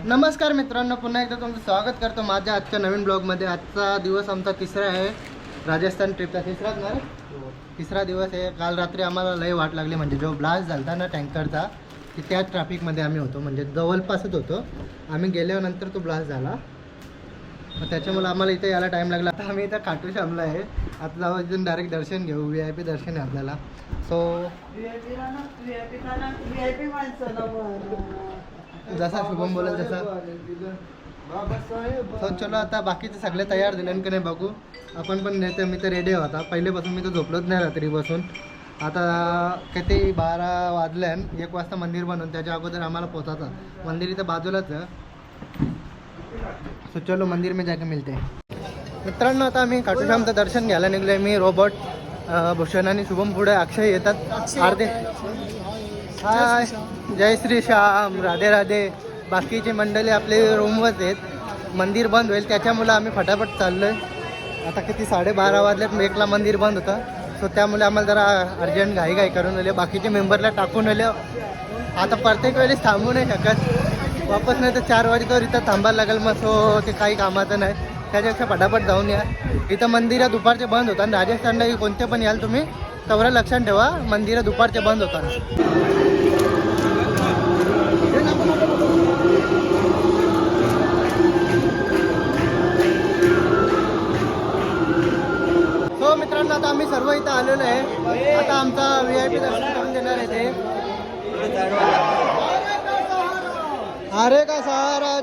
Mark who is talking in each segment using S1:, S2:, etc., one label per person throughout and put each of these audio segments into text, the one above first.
S1: नमस्कार मित्रांनो, पुन्हा एकदा तुमचं स्वागत करतो माझ्या आजच्या नवीन ब्लॉगमध्ये। आजचा दिवस आमचा तिसरा आहे राजस्थान ट्रिपचा। तिसरा दिवस आहे। काल रात्री आम्हाला लय वाट लागली, म्हणजे जो ब्लास्ट झाला ना टँकरचा, की त्या ट्रॅफिकमध्ये आम्ही होतो, म्हणजे जवळपासच होतो। आम्ही गेल्यानंतर तो ब्लास्ट झाला, मग त्याच्यामुळे आम्हाला इथे यायला टाईम लागला। आता आम्ही इथं खाटू श्यामला आहे। आता जाऊ इथून डायरेक्ट दर्शन घेऊ, VIP दर्शन आहे आपल्याला। जसा शुभम बोलेल तसा चलो। आता बाकीचे सगळे तयार झाले की नाही बघू आपण पण। नेते मी तर रेडी होता पहिलेपासून, मी तर झोपलोच नाही रात्रीपासून। आता किती 12 वाजल्यान, 1 वाजता मंदिर बनवून त्याच्या अगोदर आम्हाला पोचायचं। मंदिर इथं बाजूलाच आहे, सो चलो मंदिर में जाके मिलते हैं। मित्रांनो, आता आम्ही खाटू श्यामचं दर्शन घ्यायला निघलोय। मी, रोबोट, भूषण आणि शुभम, पुढे अक्षय येतात। अर्धे हाय, जय श्री श्याम, राधे राधे। बाकीची मंडळी आपले रूमवरच आहेत। मंदिर बंद होईल त्याच्यामुळे आम्ही फटाफट चाललोय। आता किती 12:30 वाजल्यात, 1ला मंदिर बंद होतं, सो त्यामुळे आम्हाला जरा अर्जंट घाई करून आले। बाकीचे मेंबरला टाकून आले। आता प्रत्येक वेळेस थांबू नाही शकत, वापस नाही तर 4 वाजेवर इथं थांबायला लागेल मग, सो ते काही कामाचं नाही। त्याच्यापेक्षा फटाफट जाऊन या। इथं मंदिरं दुपारचे बंद होतात। राजस्थानला कोणते पण याल तुम्ही, तेवढं लक्षात ठेवा, मंदिरं दुपारचे बंद होतात। सो मित्रांनो, आता आम्ही सर्व इथं आलेलो आहे। आता आमचा VIP दर्शन करून देणार आहे ते। अरे का सहारा।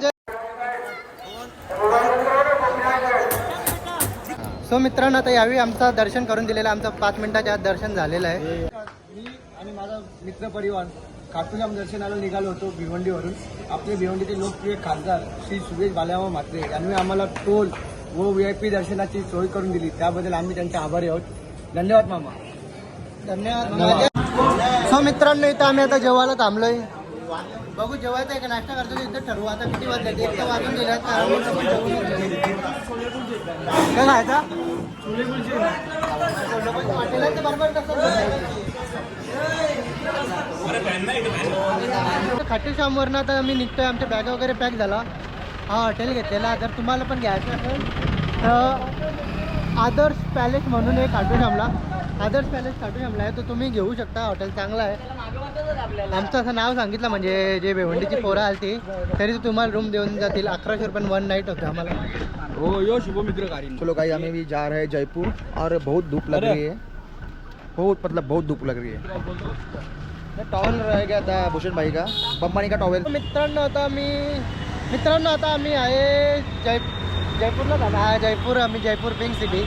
S1: सो मित्रांनो, आता यावेळी आमचं दर्शन करून दिलेलं, आमचं 5 मिनिटाच्या आत दर्शन झालेलं आहे।
S2: मी आणि माझा मित्र परिवार खाटू श्याम दर्शनाला निघालो होतो भिवंडीवरून। आपले भिवंडीचे लोकप्रिय खासदार श्री सुरेश बालाराव म्हात्रे यांनी आम्हाला टोल व VIP दर्शनाची सोय करून दिली, त्याबद्दल आम्ही त्यांचे आभारी आहोत। धन्यवाद मामा।
S1: धन्यवाद। सो मित्रांनो, इथं आम्ही आता जेवायला थांबलोय। बघू जेवायचं आहे का नाश्ता करतो इथं ठरवू। आता किती वाजले, 1 वाजून दिल्यात। काय खायचा? हॉटेलांचं बरोबर खाटू श्यामवरनं आता आम्ही निघतोय। आमच्या बॅगा वगैरे पॅक झाला। हा हॉटेल घेतलेला, जर तुम्हाला पण घ्यायचं असेल तर आदर्श पॅलेस म्हणून एक खाटू श्यामला, आदर्श पॅलेस खाटू श्यामला आहे, तर तुम्ही घेऊ शकता। हॉटेल चांगलं आहे। आमचं असं नाव सांगितलं, म्हणजे जे भिवंडीची पोरं आलती तरी तुम्हाला रूम देऊन जातील। 1100 रुपये 1 नाईट होतं आम्हाला।
S2: ओ यो शुभ मित्र कारी।
S3: चलो गाइस, हमें भी जा रहे हैं जयपुर और बहुत धूप लग रही है, बहुत मतलब बहुत धूप लग रही है। टॉवल रह गया था भूषण भाई का, बम्बानी का टॉवल।
S1: मित्रांनो, आता आम्ही आहे जयपूरला झाला। हा जयपूर, आम्ही जयपूर पिंक सिटी,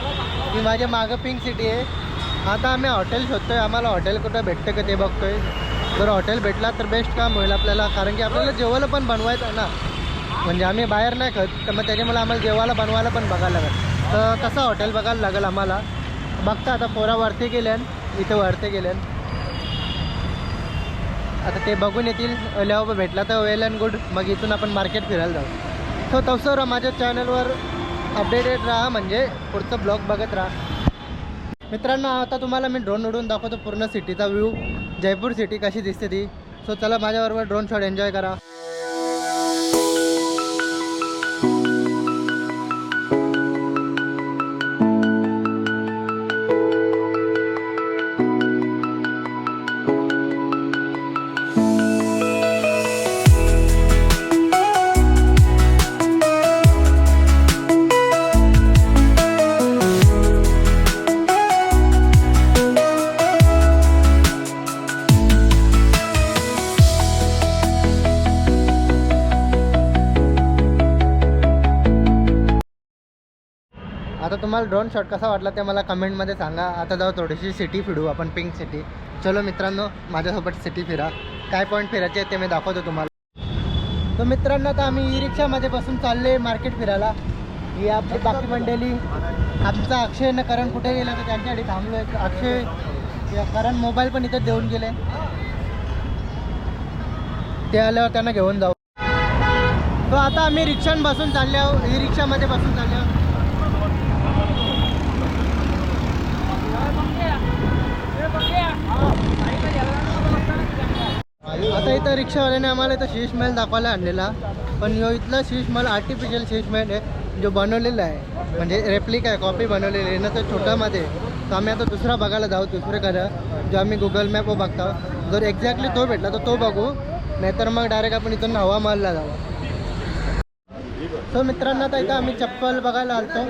S1: ही माझ्या मागं पिंक सिटी आहे। आता आम्ही हॉटेल शोधतोय, आम्हाला हॉटेल कुठं भेटतं का ते बघतोय। जर हॉटेल भेटला तर बेस्ट काम होईल आपल्याला, कारण की आपल्याला जेवायला पण बनवायचं आहे ना, म्हणजे आम्ही बाहेर नाही खात, तर मग त्याच्यामुळे आम्हाला जेवायला बनवायला पण बघायला लागेल। तर तसं हॉटेल बघायला लागेल आम्हाला। बघता आता पोरा वरती गेल्यान, इथं वरती गेल्यान, आता ते बघून येतील। लेवा भेटला तर वेल अँड गुड, मग इथून आपण मार्केट फिरायला जाऊ। सो तसं माझ्या चॅनलवर अपडेटेड राहा, म्हणजे पुढचं ब्लॉग बघत राहा। मित्रांनो, आता तुम्हाला मी ड्रोन उडून दाखवतो पूर्ण सिटीचा व्ह्यू, जयपूर सिटी कशी दिसते ती। सो चला माझ्याबरोबर ड्रोन शॉट एन्जॉय करा। आता तुम्हाला ड्रोन शॉट कसा वाटला ते मला कमेंटमध्ये सांगा। आता जाऊ थोडीशी सिटी फिरू आपण, पिंक सिटी। चलो मित्रांनो, माझ्यासोबत सिटी फिरा। काय पॉईंट फिरायचे ते मी दाखवतो तुम्हाला। तर मित्रांनो, आता आम्ही ई रिक्षामध्ये बसून चालले मार्केट फिरायला। ही आपली बाकी मंडळी, आमचा अक्षय न करण कुठे गेला तर त्यांच्यासाठी थांबलो आहे। अक्षय करण मोबाईल पण इथं देऊन गेले, ते आल्यावर त्यांना घेऊन जाऊ। तर आता आम्ही रिक्षान बसून चालले आहोत, ई रिक्षामध्ये बसून चालले आहोत। आता इथं रिक्षावाल्याने आम्हाला इथं शीश महल दाखवायला आणलेला, पण ह्यो इथला शीश महल आर्टिफिशियल शीश महल आहे जो बनवलेला आहे, म्हणजे रेप्लिका आहे, कॉपी बनवलेली आहे ना, तर छोटामध्ये. तर आम्ही आता दुसरा बघायला जाऊ, दुसरीकडं जो आम्ही गुगल मॅपवर बघतो. जर एक्झॅक्टली तो भेटला तर तो बघू, नाहीतर मग डायरेक्ट आपण इथून हवा महलला जाऊ. तो मित्रांनो आता इथं आम्ही चप्पल बघायला आलतो.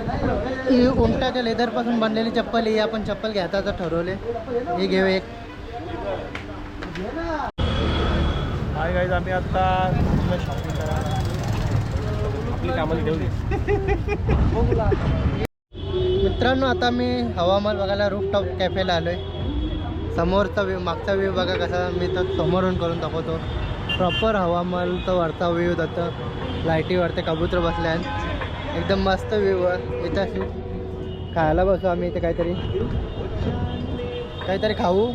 S1: ही उंटाच्या लेदरपासून बनलेली चप्पल, ही आपण चप्पल घ्यायचा तर ठरवले. ही घेऊ एक.
S2: हाय गाईज, आम्ही आता शॉपिंग करायला आपली कामाला ठेवली.
S1: मित्रांनो आता मी हवामान बघायला रूफटॉप कॅफेला आलोय. समोरचा व्ह्यू, मागचा व्ह्यू बघा कसा मी तर समोरून करून दाखवतो. प्रॉपर हवामानचा वरचा व्ह्यू जातं, लाईटीवरती कबूतर बसल्या, एकदम मस्त व्ह्यू आहे. इथं अशी खायला बसू आम्ही, इथे काहीतरी खाऊ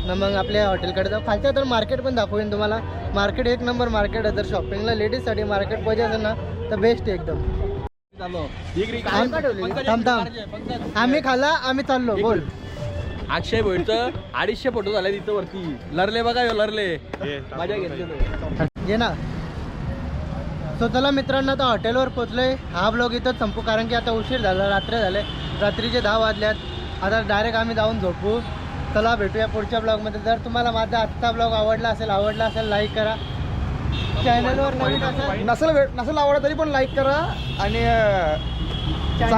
S1: ना, मग आपल्या हॉटेलकडे जाऊ. खालच्या तर मार्केट पण दाखवेन तुम्हाला. मार्केट एक नंबर मार्केट आहे. जर शॉपिंगला लेडीजसाठी मार्केट पाहिजे असेल ना तर बेस्ट आहे एकदम. थांब आम्ही खाला, आम्ही चाललो. बोल.
S2: अक्षय भोईरचं 250 फोटो झाले तिथं वरती. लरले बघा, लरले मजा घेतली
S1: घे ना. सो चला मित्रांनो, आता हॉटेलवर पोचलोय. हा ब्लॉग इथंच संपू, कारण की आता उशीर झाला, रात्र झाले, रात्रीचे 10 वाजल्यात. आता डायरेक्ट आम्ही जाऊन झोपू. चला भेटूया पुढच्या ब्लॉगमध्ये. जर तुम्हाला माझा आजचा ब्लॉग आवडला असेल लाईक करा. चॅनलवर नवीन असेल
S3: नसेल आवडत तरी पण लाईक करा आणि